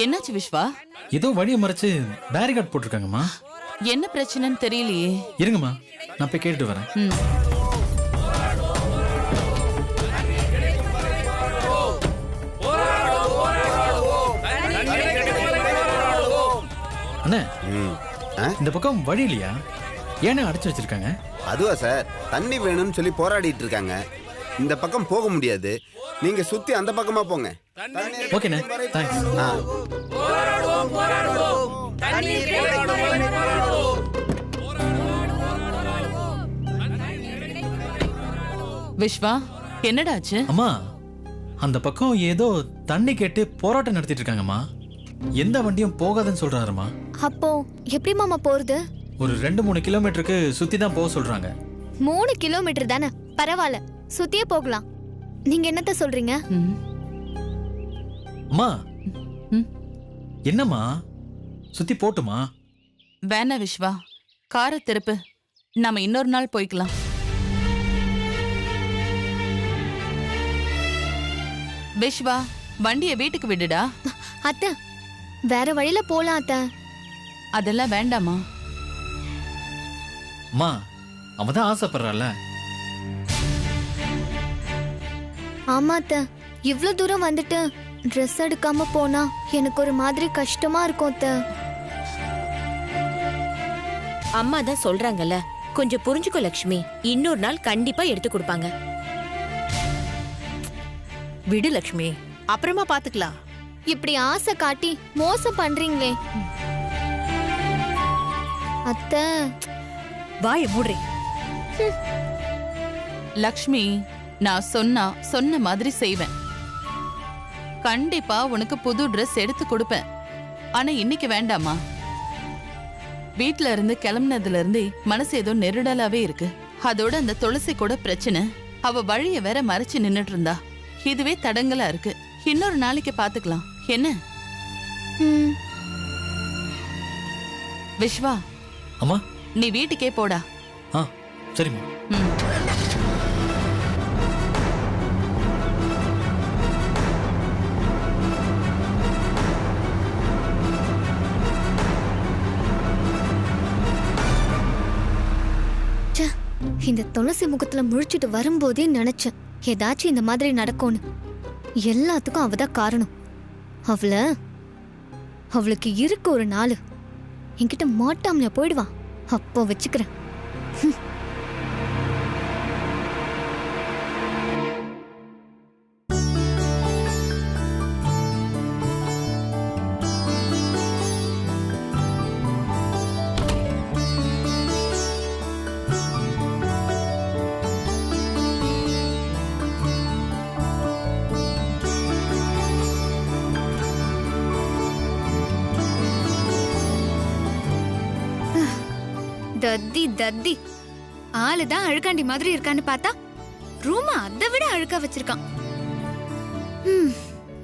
என்னாச்சு விஸ்வா? ஏதோ வழியை மறைச்சு பேரிகார்ட் போட்டிருக்காங்கம்மா. என்ன பிரச்சனைன்னு தெரியலையே. இருங்கம்மா, நான் போய் கேட்டுட்டு வரேன். அண்ணே, இந்த பக்கம் வழி இல்லையா? ஏன்னா அடைச்சு வச்சிருக்காங்க? அதுவா சார், தண்ணி வேணும்னு சொல்லி போராடிட்டு இருக்காங்க. இந்த பக்கம் போக முடியாது, நீங்க சுத்தி அந்த பக்கமா போங்க. ஓகேண்ணே, தேங்க்ஸ். விஸ்வா, என்னடாச்சு? அம்மா, அந்த பக்கம் ஏதோ தண்ணி கேட்டு போராட்டம் நடத்திட்டு இருக்காங்கம்மா. எந்த வண்டியும் போகாதுன்னு சொல்றாருமா. அப்போ எப்படி மாமா போறது? ஒரு 2-3 கிலோமீட்டருக்கு சுத்தி தான் போக சொல்றாங்க. 3 கிலோமீட்டர் தானே, பரவாயில்ல, சுத்தியே போகலாம். நீங்க என்னத்த சொல்றீங்க? அம்மா, என்னம்மா, சுத்தி போட்டுமா? வேணா விஸ்வா, காரை திருப்பு, நாம இன்னொரு நாள் போய்க்கலாம். விஸ்வா, வண்டிய வீட்டுக்கு விடுடா. அத்தை, வேற வழியில போலாம் அத்தை. அதெல்லாம் வேண்டாமா? அம்மா, அவதான் ஆசைப்படுறாள். ஆமா அத்தை, இவ்ளோ தூரம் வந்துட்டு ட்ரெஸ் எடுக்காம போனா எனக்கு ஒரு மாதிரி கஷ்டமா இருக்கும் அத்தை. அம்மா தான் சொல்றாங்கல்ல, கொஞ்சம் புரிஞ்சுக்கோ லட்சுமி. இன்னொரு நாள் கண்டிப்பா எடுத்து கொடுப்பாங்க. விடு லட்சுமி, அப்புறமா பாத்துக்கலாம். இப்படி ஆசை காட்டி மோசம் பண்றீங்களே அத்தை. வாய மூடுறே. லக்ஷ்மி, நான் சொன்ன மாதிரி செய்வேன். கண்டிப்பா உனக்கு புது ட்ரெஸ் எடுத்து கொடுப்பேன். ஆனா இன்னைக்கு வேண்டாமா? வீட்ல இருந்து கிளம்புனதுல இருந்தே மனசு ஏதோ நெருடலாவே இருக்கு. அதோட அந்த துளசி கூட பிரச்சனை. அவ வழிய வேற மறைச்சு நின்னுட்டு இருந்தா. இதுவே தடங்கலா இருக்கு. இன்னொரு நாளைக்கு பாத்துக்கலாம். என்ன விஸ்வா? அம்மா, நீ வீட்டுக்கே போடா. சரிம்மா. இந்த துளசி முகத்துல முழிச்சிட்டு வரும்போதே நினைச்சேன் ஏதாச்சும் இந்த மாதிரி நடக்கும்னு. எல்லாத்துக்கும் அவதான் காரணம். அவளுக்கு இருக்கு ஒரு நாள். என்கிட்ட மாட்டாமல போயிடுவான். அப்போ வச்சுக்கிறேன். தத்தி ஆளுதான் அழுக்காண்டி மாதிரி இருக்கான்னு பார்த்தா ரூம அதை விட அழுக்கா வச்சிருக்கான்.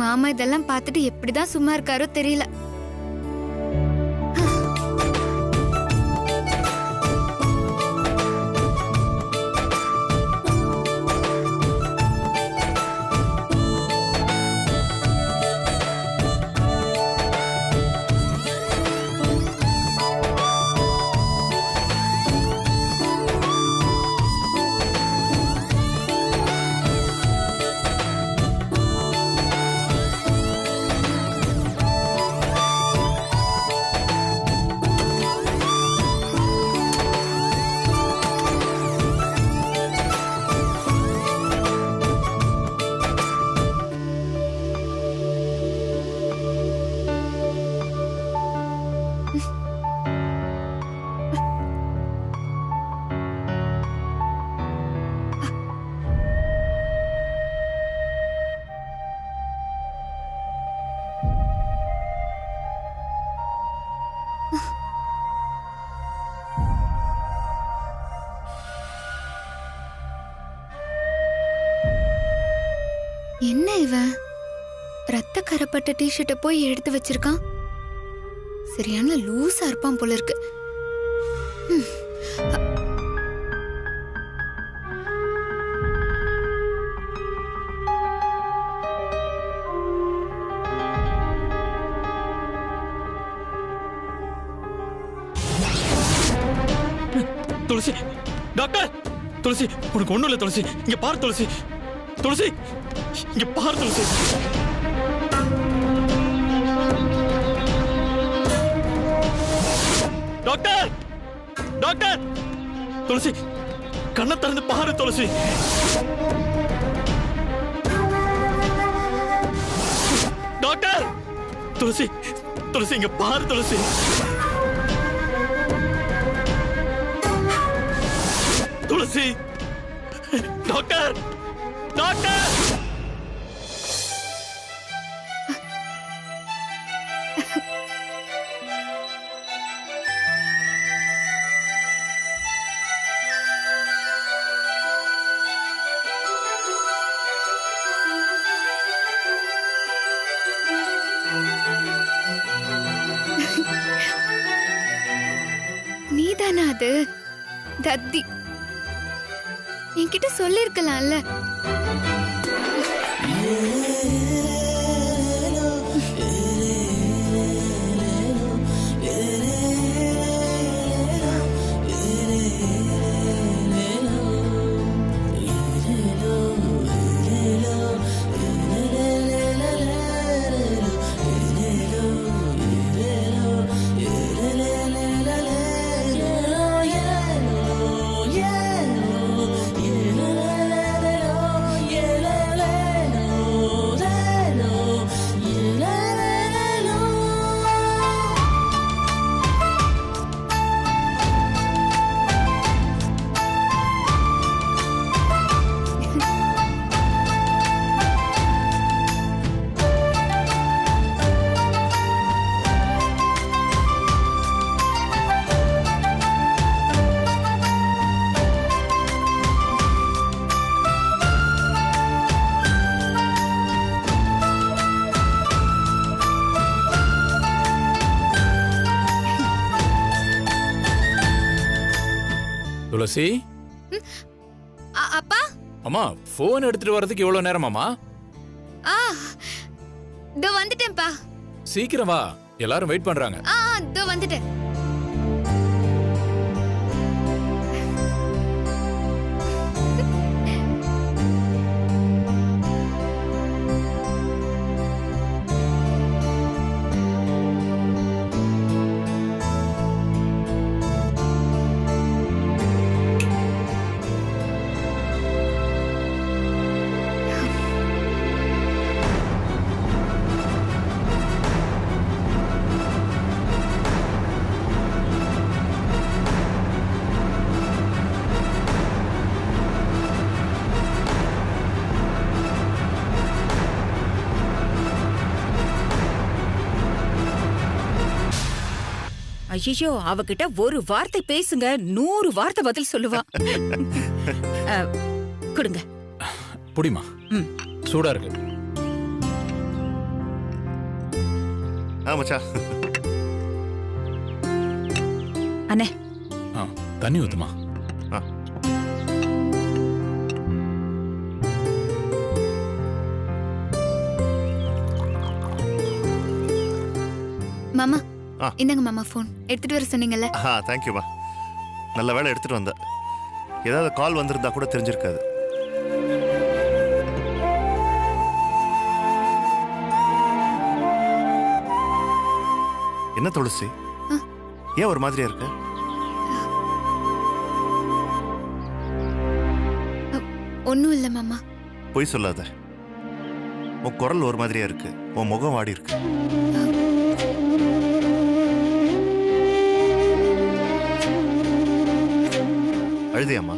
மாமா இதெல்லாம் பார்த்துட்டு எப்படிதான் சும்மா இருக்காரோ தெரியல. என்ன இவன் ரத்த கரப்பட்ட டிஷர்ட்டை போய் எடுத்து வச்சிருக்கான். சரியான லூசா இருப்பான் போல இருக்கு. துளசி, டாக்டர் துளசி, உனக்கு ஒண்ணும் இல்ல துளசி. இங்க பாரு துளசி, துளசி இங்க பாரு துளசி. டாக்டர், டாக்டர் துளசி, கண்ணை திறந்து பாரு துளசி. டாக்டர், துளசி, துளசி இங்க பாரு துளசி. துளசி, டாக்டர், டாக்டர். நீதானா அது? தத்தி, என்கிட்ட சொல்லிருக்கலாம்ல. துளசி, அப்பா, அம்மா போன் எடுத்துட்டு வரதுக்கு எவ்வளவு நேரமாமா? இதோ வந்துட்டேன்ப்பா. சீக்கிரம் வா, எல்லாரும் வெயிட் பண்றாங்க. இதோ வந்துட்டேன். ஐயோ, அவகிட்ட ஒரு வார்த்தை பேசுங்க, 100 வார்த்தை பதில் சொல்லுவா. கொடுங்க. புடிமா, சூடா இருக்கு. மச்சான். அண்ணே, தண்ணி ஊத்துமா. மாமா, இந்தங்க மாமா போன் எடுத்துட்டு வர சொன்னீங்கல்ல. தேங்க்யூமா. நல்ல வேலை எடுத்துட்டு வந்த. ஏதாவது கால் வந்திருந்தா கூட தெரிஞ்சிருக்காது. என்ன துளசி, ஏன் ஒரு மாதிரியா இருக்க? ஒன்னும் இல்ல மாமா. பொய் சொல்லாத. உன் குரல் ஒரு மாதிரியா இருக்கு, உன் முகம் வாடி இருக்கு. அழுதியாமா?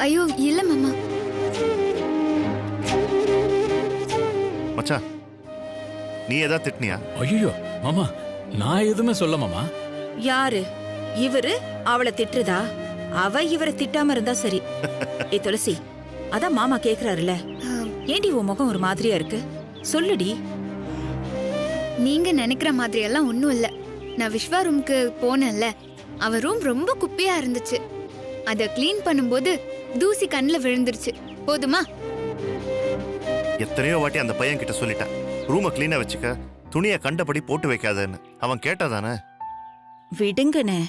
ஐயோ இல்ல மாமா. மச்சான், நீ ஏதாவது திட்டினியா? ஐயோ மாமா, நான் எதுவுமே சொல்ல மாமா. யாரு இவரு அவளை திட்டுறதா? அவ இவரை திட்டாம இருந்தா சரி. ஏ துளசி, அதான் மாமா கேக்குறாருல. ஏண்டி உன் முகம் ஒரு மாதிரியா இருக்கு? சொல்லுடி. நீங்க நினைக்கிற மாதிரி எல்லாம் ஒண்ணும் இல்ல. நான் விஸ்வா ரூமுக்கு போனேன்ல, அவ ரூம் ரொம்ப குப்பையா இருந்துச்சு. அத க்ளீன் பண்ணும்போது தூசி கண்ணுல விழுந்துருச்சு. போதுமா? எத்தனையோ வாட்டி அந்த பையன் கிட்ட சொல்லிட்டேன், ரூமை கிளீனா வச்சுக்க, துணியை கண்டபடி போட்டு வைக்காதன்னு. அவன் கேட்டாதானே? விடுங்கண்ணே,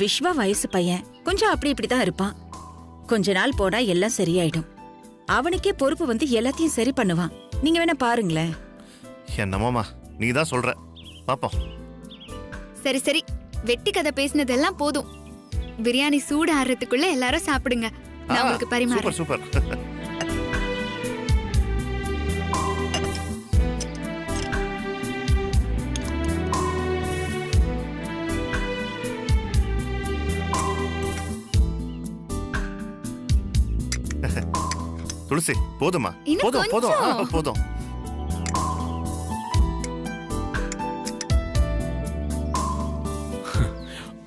விஸ்வா வயசு பையன், கொஞ்சம் அப்படி இப்படிதான் இருப்பான். கொஞ்ச நாள் போனா எல்லாம் சரியாயிடும். அவனுக்கே பொறுப்பு வந்து எல்லாத்தையும் சரி பண்ணுவான். நீங்க வேணா பாருங்களேன். என்னமாமா நீ தான் சொல்ற, பாப்போம். சரி சரி, வெட்டி கதை பேசினதெல்லாம் போதும். பிரியாணி சூடு ஆறுறதுக்குள்ள எல்லாரும் சாப்பிடுங்க. நான் உங்களுக்கு பரிமாறேன். Super super. துளசி போதுமா? போதும் போதும் போதும்.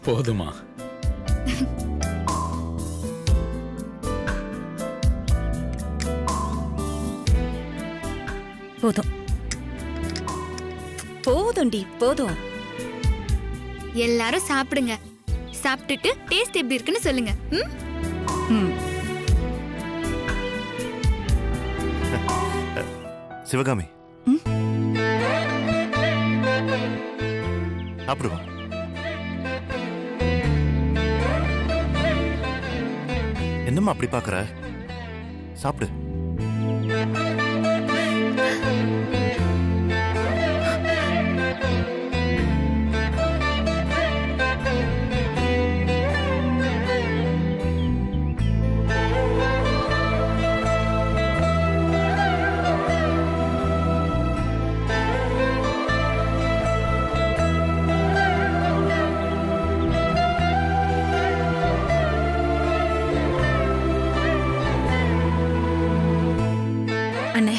போதுமா? போதும் போதும்டி, போதும். எல்லாரும் சாப்பிடுங்க. சாப்பிட்டுட்டு டேஸ்ட் எப்படி இருக்குன்னு சொல்லுங்க. சிவகாமி சாப்பிடுவா. என்னம்மா அப்படி பாக்குற? சாப்பிடு. அண்ணே,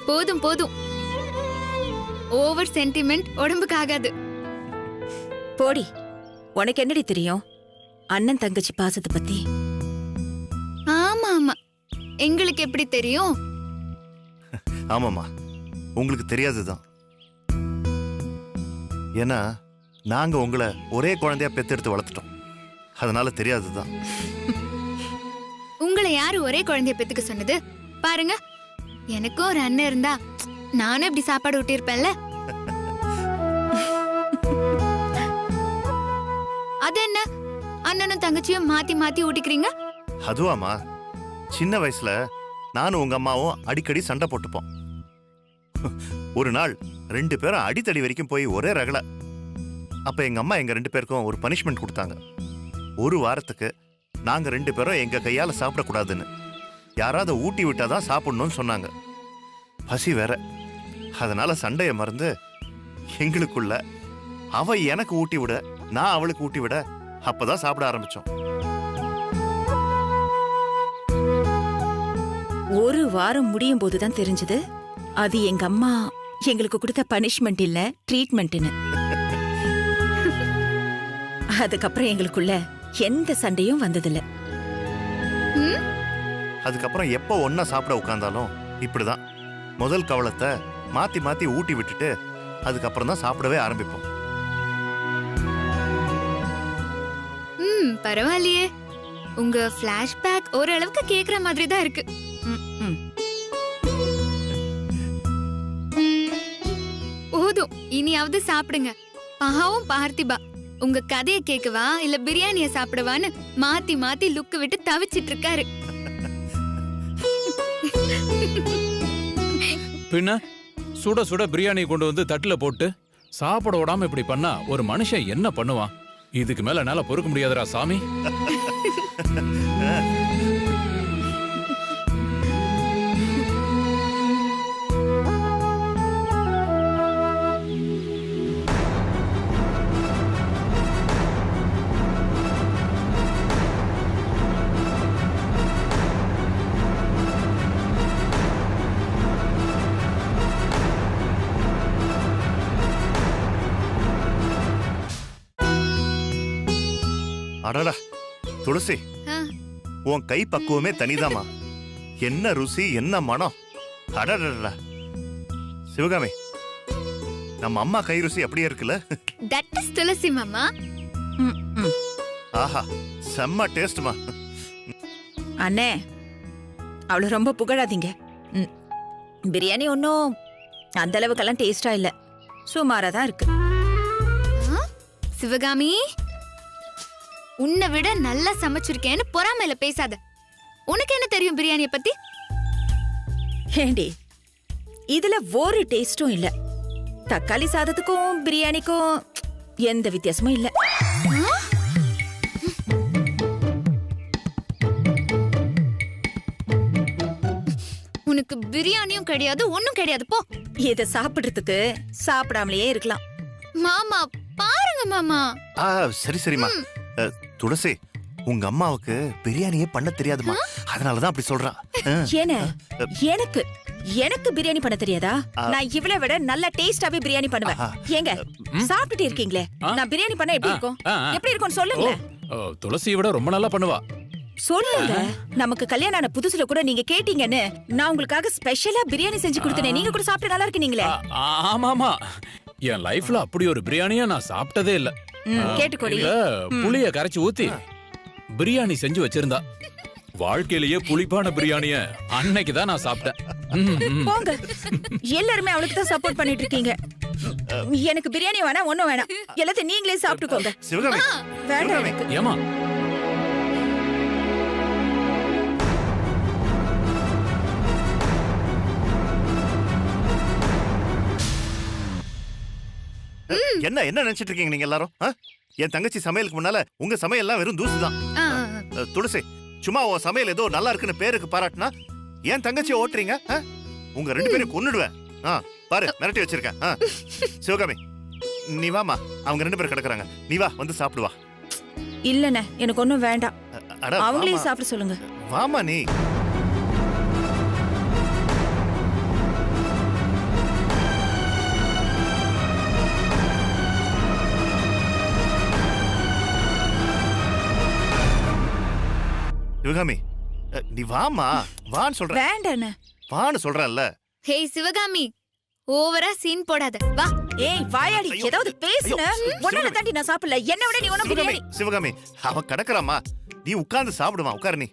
போதும் போதும். ஓவர் சென்டிமெண்ட் உடம்புக்கு ஆகாது. போடி. உனக்கு என்னடி தெரியும் அண்ணன் தங்கச்சி பாசத்தை பத்தி? ஆமா ஆமா, எங்களுக்கு எப்படி தெரியும்? ஆமாமா, உங்களுக்கு தெரியாதுதான். ஏன்னா நாங்க உங்களை ஒரே குழந்தையா பெத்தெடுத்து வளர்த்துட்டோம், அதனால தெரியாதுதான். உங்களை யாரு ஒரே குழந்தைய பெத்துக்க சொன்னது? பாருங்க, எனக்கும் ஒரு அண்ணன் இருந்தா நானும் இப்படி சாப்பாடு ஊட்டியிருப்பேன்ல. அது என்ன, அண்ணனும் தங்கச்சியும் மாத்தி மாத்தி ஊட்டிக்கிறீங்க? அதுவாமா, சின்ன வயசுல நானும் உங்க அம்மாவும் அடிக்கடி சண்டை போட்டுப்போம். ஒரு நாள் 2 பேரும் அடித்தடி வரைக்கும் போய் ஒரே ரகல. அப்ப எங்க அம்மா எங்க 2 பேருக்கும் ஒரு பனிஷ்மெண்ட் கொடுத்தாங்க. 1 வாரத்துக்கு நாங்க 2 பேரும் எங்க கையால சாப்பிடக்கூடாதுன்னு, யாராவது ஊட்டி விட்டாதான் சாப்பிடணும்னு சொன்னாங்க. பசி வேற, அதனால சண்டையை மறந்து எங்களுக்குள்ள அவ எனக்கு ஊட்டி விட, நான் அவளுக்கு ஊட்டி விட, அப்பதான் சாப்பிட ஆரம்பிச்சோம். 1 வாரம் முடியும் போதுதான் தெரிஞ்சது அது எங்க அம்மா எங்களுக்கு கொடுத்த பனிஷ்மெண்ட் இல்ல, ட்ரீட்மெண்ட்னு. அதுக்கப்புறம் எங்களுக்குள்ள எந்த சண்டையும் வந்ததில்ல. அதுக்கப்புறம் எப்போ ஒன்னா சாப்பிட உட்கார்ந்தாலும் இப்படிதான். முதல் கவலத்தை மாத்தி மாத்தி ஊட்டி விட்டுட்டு அதுக்கப்புறம் தான் சாப்பிடவே ஆரம்பிப்போம். பரவாயில்லையே, உங்க பிளாஷ்பேக் ஓரளவுக்கு கேக்குற மாதிரி தான் இருக்கு. இனியாவது சாப்பிடுங்க. பாவம் பார்த்திபா உங்க கதையை கேட்கவா இல்ல பிரியாணிய சாப்பிடவான்னு மாத்தி மாத்தி லுக்கு விட்டு தவிச்சிட்டு இருக்காரு. பின்ன சுட சுட பிரியாணி கொண்டு வந்து தட்டுல போட்டு சாப்பிட விடாம இப்படி பண்ணா ஒரு மனுஷன் என்ன பண்ணுவான்? இதுக்கு மேல என்னால பொறுக்க முடியாதுடா சாமி. அடடா துளசி, உன் கை பக்குவமே தனிதாமா. என்ன ருசி, என்ன மனம். அடடா சிவகாமி, நம்ம அம்மா கை ருசி அப்படியே இருக்குல்ல? தட் இஸ் துளசி மாமா. ஆஹா, செம்ம டேஸ்ட்மா. அண்ணே அவளு ரொம்ப புகழாதீங்க. பிரியாணி ஒன்னும் அந்த அளவுக்கெல்லாம் டேஸ்டா இல்ல, சுமாரா தான் இருக்கு. சிவகாமி, உன்னை விட நல்லா சமைச்சிருக்கேன்னு பொறாமையில பேசாத. உனக்கு என்ன தெரியும் பிரியாணிய பத்தி? ஏண்டி இதுல ஒரு டேஸ்டும் இல்ல. தக்காளி சாதத்துக்கும் பிரியாணிக்கும் எந்த வித்தியாசமும் இல்ல. உனக்கு பிரியாணியும் கிடையாது, ஒண்ணும் கிடையாது போ. இத சாப்பிடுறதுக்கு சாப்பிடாமலேயே இருக்கலாம். மாமா பாருங்க மாமா. சரி சரிம்மா. துளசி, உங்க அம்மாவுக்கு பிரியாணியே பண்ண தெரியாதுமா, அதனாலதான் அப்படி சொல்றான். எனக்கு எனக்கு பிரியாணி பண்ண தெரியாதா? நான் இவளை விட நல்ல டேஸ்டாவே பிரியாணி பண்ணுவேன். ஏங்க சாப்பிட்டுட்டு இருக்கீங்களே, நான் பிரியாணி பண்ண எப்படி இருக்கும்? எப்படி இருக்கும் சொல்லுங்க. துளசியை விட ரொம்ப நல்லா பண்ணுவா. சொல்லுங்க. நமக்கு கல்யாணம் ஆன புதுசுல கூட நீங்க கேட்டீங்கன்னு நான் உங்களுக்காக ஸ்பெஷலா பிரியாணி செஞ்சு கொடுத்தேன். நீங்க கூட சாப்பிட்டு நல்லா இருக்கீங்களே. ஆமாமா, என் லைஃப்ல அப்படி ஒரு பிரியாணியா நான் சாப்பிட்டதே இல்ல. கேட்டுக்கோடி. புளிய கரைச்சு ஊத்தி பிரியாணி செஞ்சு வச்சிருந்தா. வாழ்க்கையிலேயே புளிப்பான பிரியாணிய அன்னைக்குதான் நான் சாப்பிட்டேன். போங்க, எல்லாருமே அவளுக்கு தான் சப்போர்ட் பண்ணிட்டு இருக்கீங்க. எனக்கு பிரியாணி வேணாம், ஒண்ணும் வேணாம், எல்லாத்தையும் நீங்களே சாப்பிட்டுக்கோங்க. சிவகாமி, வேண்டாம் எனக்கு. ஏமா என்ன என்ன நினைச்சிட்டு இருக்கீங்க நீங்க எல்லாரும்? என் தங்கச்சி சமையலுக்கு முன்னால உங்க சமையல்லாம் வெறும் தூசுதான். துளசி, சும்மா உன் சமையல் ஏதோ நல்லா இருக்குன்னு பேருக்கு பாராட்டினா என் தங்கச்சியை ஓட்டுறீங்க. உங்க ரெண்டு பேரும் கொன்னுடுவேன். பாரு, மிரட்டி வச்சிருக்கேன். சிவகாமி, நீ வாமா, அவங்க ரெண்டு பேரும் கிடக்குறாங்க, நீ வா, வந்து சாப்பிடுவா. இல்லண்ணே, எனக்கு ஒண்ணும் வேண்டாம், அவங்களையும் சாப்பிட சொல்லுங்க. வாமா நீ. சிவகாமி, நீ வாமா, வான்னு சொல்ற. வேண்டாண்ணே, வான்னு சொல்றல்ல. ஹே சிவகாமி, ஓவரா சீன் போடாத, வா. ஏய் வாயாடி, ஏதாவது பேசுன உடனே தாண்டி நான் சாப்பிடல. என்ன விட நீ ஒண்ணு பிரியாணி. சிவகாமி, அவ கடக்குறாமா, நீ உட்கார்ந்து சாப்பிடுமா, உட்காரு நீ.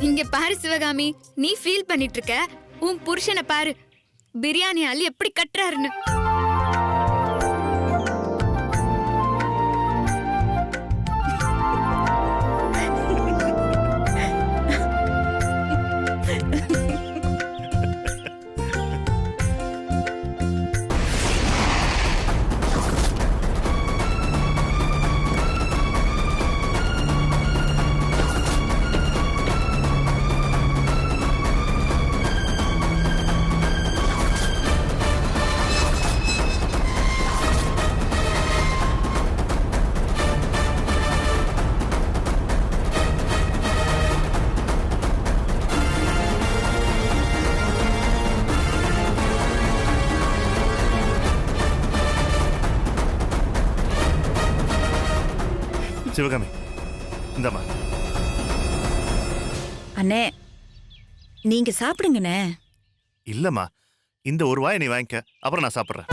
இங்க பாரு சிவகாமி, நீ ஃபீல் பண்ணிட்டு இருக்க, உன் புருஷனை பாரு, பிரியாணி அள்ளி எப்படி கட்டுறாருன்னு. சிவகாமி, இந்தம்மா. அண்ணே, நீங்க சாப்பிடுங்கண்ணே. இல்லம்மா, இந்த ஒரு வாயை நீ வாங்கிக்க, அப்புறம் நான் சாப்பிடுறேன்.